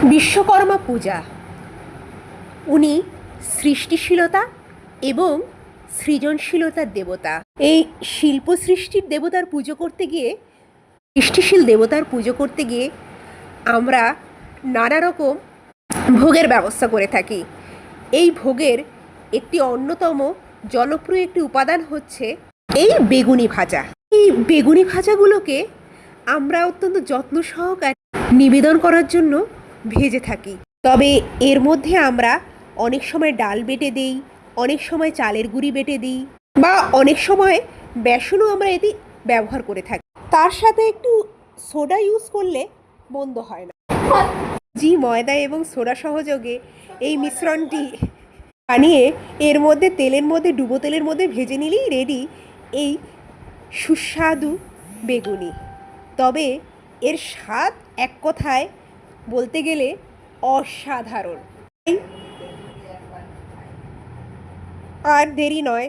বিশ্বকর্মা পূজা। উনি সৃষ্টিশীলতা এবং সৃজনশীলতার দেবতা। এই শিল্প সৃষ্টির দেবতার পুজো করতে গিয়ে, সৃষ্টিশীল দেবতার পুজো করতে গিয়ে আমরা নানা রকম ভোগের ব্যবস্থা করে থাকি। এই ভোগের একটি অন্যতম জনপ্রিয় একটি উপাদান হচ্ছে এই বেগুনি ভাজা। এই বেগুনি ভাজাগুলোকে আমরা অত্যন্ত যত্ন সহকারে নিবেদন করার জন্য ভেজে থাকি। তবে এর মধ্যে আমরা অনেক সময় ডাল বেটে দিই, অনেক সময় চালের গুঁড়ি বেটে দিই, বা অনেক সময় বেসনও আমরা এতে ব্যবহার করে থাকি। তার সাথে একটু সোডা ইউজ করলে মন্দ হয় না। ময়দা এবং সোডা সহযোগে এই মিশ্রণটি বানিয়ে এর মধ্যে ডুবো তেলের মধ্যে ভেজে নিলেই রেডি এই সুস্বাদু বেগুনি। তবে এর স্বাদ এক কথায় বলতে গেলে অসাধারণ। আর দেরি নয়,